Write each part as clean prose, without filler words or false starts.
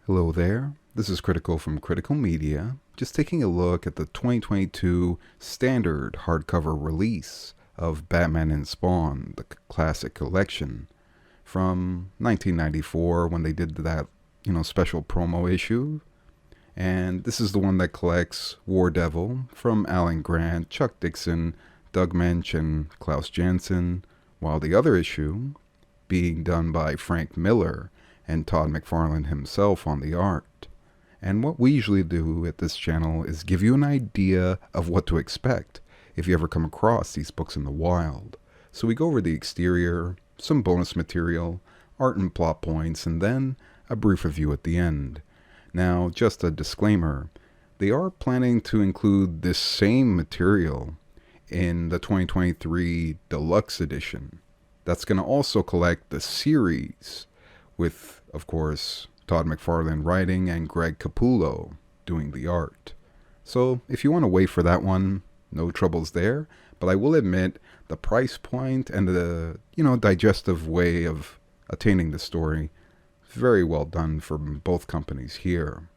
Hello there, this is Cridical from Cridical Media, just taking a look at the 2022 standard hardcover release of Batman and Spawn, the classic collection, from 1994 when they did that, special promo issue. And this is the one that collects War Devil from Alan Grant, Chuck Dixon, Doug Moench, and Klaus Janson, while the other issue, being done by Frank Miller and Todd McFarlane himself on the art. And what we usually do at this channel is give you an idea of what to expect if you ever come across these books in the wild. So we go over the exterior, some bonus material, art and plot points, and then a brief review at the end. Now, just a disclaimer, they are planning to include this same material in the 2023 Deluxe Edition. That's going to also collect the series with, of course, Todd McFarlane writing and Greg Capullo doing the art. So if you want to wait for that one, no troubles there. But I will admit, the price point and the, digestive way of attaining the story, very well done from both companies here.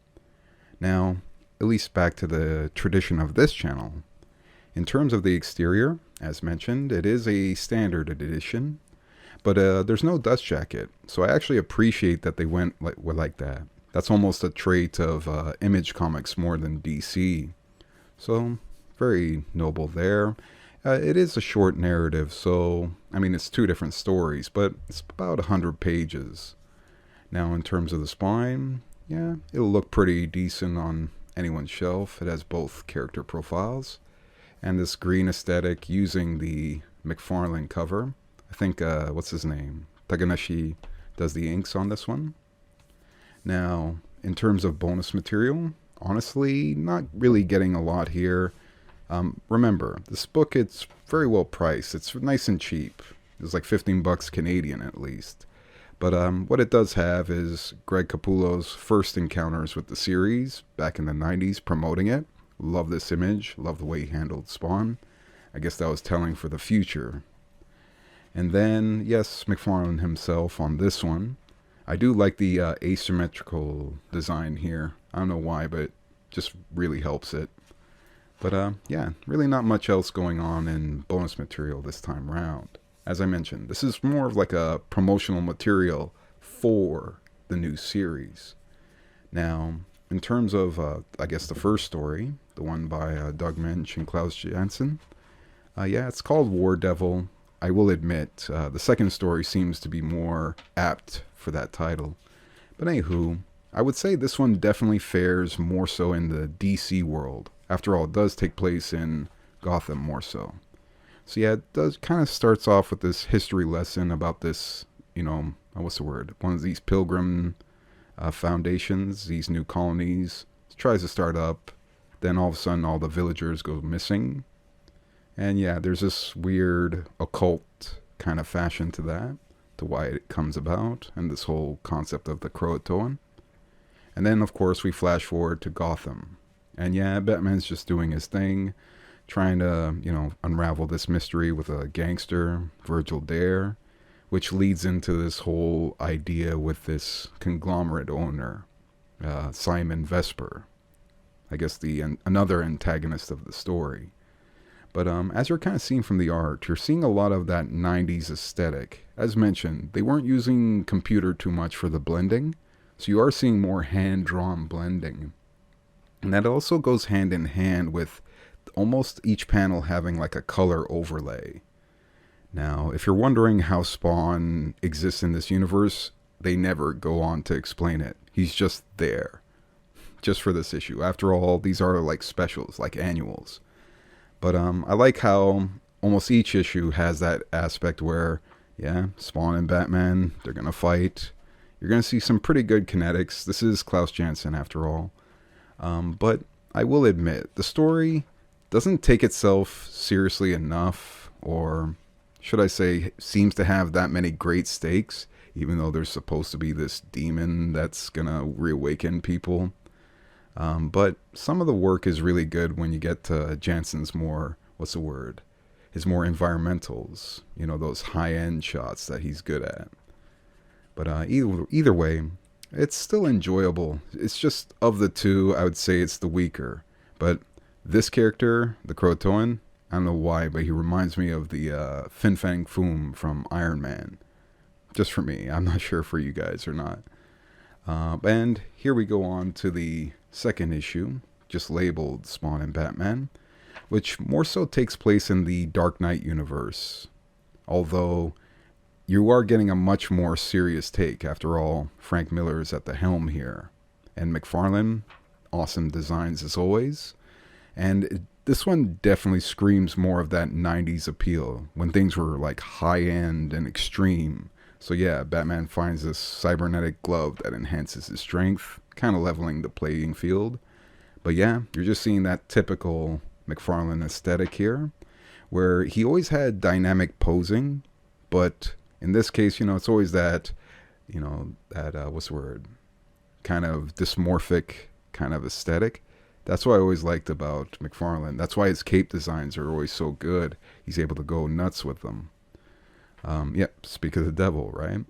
Now, at least back to the tradition of this channel. In terms of the exterior, as mentioned, it is a standard edition. But there's no dust jacket, so I actually appreciate that they went like that. That's almost a trait of Image Comics more than DC. So, very noble there. It is a short narrative, so, it's two different stories, but it's about 100 pages. Now, in terms of the spine, yeah, it'll look pretty decent on anyone's shelf. It has both character profiles, and this green aesthetic using the McFarlane cover. I think, what's his name? Taganashi does the inks on this one. Now, in terms of bonus material, honestly, not really getting a lot here. Remember, this book, it's very well priced. It's nice and cheap. It's like 15 bucks Canadian at least. But what it does have is Greg Capullo's first encounters with the series back in the 90s, promoting it. Love this image. Love the way he handled Spawn. I guess that was telling for the future. And then, yes, McFarlane himself on this one. I do like the asymmetrical design here. I don't know why, but it just really helps it. But yeah, really not much else going on in bonus material this time around. As I mentioned, this is more of like a promotional material for the new series. Now, in terms of, I guess, the first story, the one by Doug Moench and Klaus Janson, yeah, it's called War Devil. I will admit, the second story seems to be more apt for that title. But anywho, I would say this one definitely fares more so in the DC world. After all, it does take place in Gotham more so. So yeah, it does kind of starts off with this history lesson about this, what's the word? One of these pilgrim foundations, these new colonies. It tries to start up. Then all of a sudden, all the villagers go missing. And yeah, there's this weird occult kind of fashion to that, to why it comes about, and this whole concept of the Croatoan. And then, of course, we flash forward to Gotham. And yeah, Batman's just doing his thing, trying to, unravel this mystery with a gangster, Virgil Dare, which leads into this whole idea with this conglomerate owner, Simon Vesper. I guess another antagonist of the story. But as you're kind of seeing from the art, you're seeing a lot of that 90s aesthetic. As mentioned, they weren't using computer too much for the blending, so you are seeing more hand-drawn blending. And that also goes hand in hand with almost each panel having like a color overlay. Now, if you're wondering how Spawn exists in this universe, they never go on to explain it. He's just there, just for this issue. After all, these are like specials, like annuals. But I like how almost each issue has that aspect where, yeah, Spawn and Batman, they're going to fight. You're going to see some pretty good kinetics. This is Klaus Janson, after all. But I will admit, the story doesn't take itself seriously enough, or should I say, seems to have that many great stakes, even though there's supposed to be this demon that's going to reawaken people. But some of the work is really good when you get to Janson's more, his more environmentals, those high-end shots that he's good at. But either way, It's still enjoyable. It's just, of the two, I would say it's the weaker. But this character, the Croatoan, I don't know why, but he reminds me of the Fin Fang Foom from Iron Man. Just for me. I'm not sure for you guys or not. And here we go on to the second issue, just labeled Spawn and Batman, which more so takes place in the Dark Knight universe. Although you are getting a much more serious take. After all, Frank Miller is at the helm here. And McFarlane, awesome designs as always. And this one definitely screams more of that 90s appeal, when things were like high-end and extreme. So yeah, Batman finds this cybernetic glove that enhances his strength, kind of leveling the playing field. But yeah, you're just seeing that typical McFarlane aesthetic here, where he always had dynamic posing, but in this case, it's always that, what's the word? Kind of dysmorphic kind of aesthetic. That's what I always liked about McFarlane. That's why his cape designs are always so good. He's able to go nuts with them. Speak of the devil, right?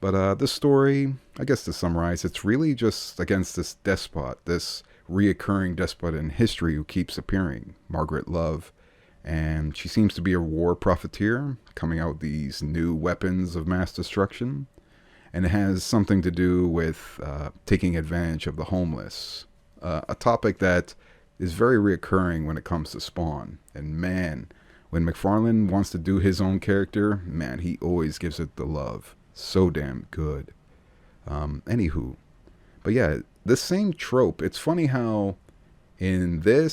But this story, I guess to summarize, it's really just against this despot, this reoccurring despot in history who keeps appearing, Margaret Love. And she seems to be a war profiteer, coming out with these new weapons of mass destruction. And it has something to do with taking advantage of the homeless. A topic that is very reoccurring when it comes to Spawn. And man, when McFarlane wants to do his own character, man, he always gives it the love. So damn good. Anywho. But yeah, this same trope, it's funny how in the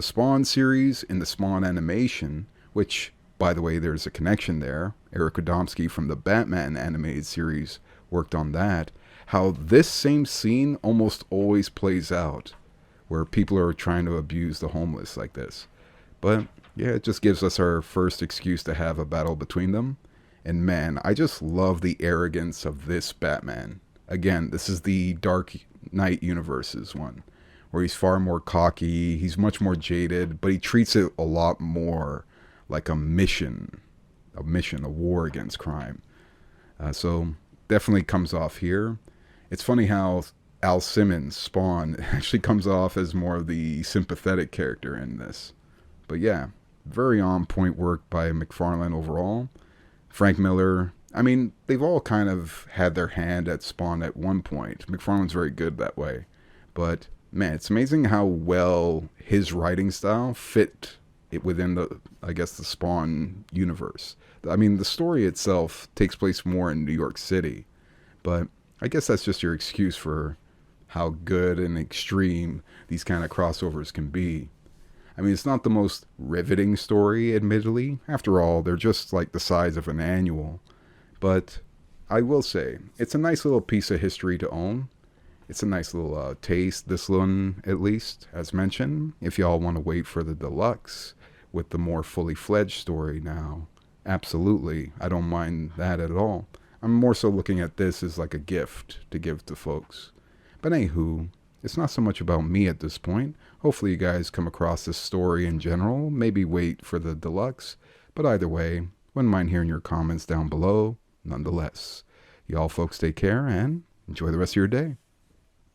Spawn series, in the Spawn animation, which, by the way, there's a connection there. Eric Radomski from the Batman animated series worked on that. How this same scene almost always plays out, where people are trying to abuse the homeless like this. But yeah, it just gives us our first excuse to have a battle between them. And man, I just love the arrogance of this Batman. Again, this is the Dark Knight Universe's one, where he's far more cocky, he's much more jaded, but he treats it a lot more like a mission, a war against crime. So definitely comes off here. It's funny how Al Simmons, Spawn, actually comes off as more of the sympathetic character in this. But yeah, very on point work by McFarlane overall. Frank Miller, I mean, they've all kind of had their hand at Spawn at one point. McFarlane's very good that way. But man, it's amazing how well his writing style fit it within the Spawn universe. I mean, the story itself takes place more in New York City. But I guess that's just your excuse for how good and extreme these kind of crossovers can be. I mean, it's not the most riveting story, admittedly. After all, they're just like the size of an annual. But I will say, it's a nice little piece of history to own. It's a nice little taste, this one at least, as mentioned. If y'all want to wait for the deluxe with the more fully fledged story now, absolutely. I don't mind that at all. I'm more so looking at this as like a gift to give to folks. But anywho, it's not so much about me at this point. Hopefully you guys come across this story in general. Maybe wait for the deluxe. But either way, wouldn't mind hearing your comments down below nonetheless. Y'all folks take care and enjoy the rest of your day.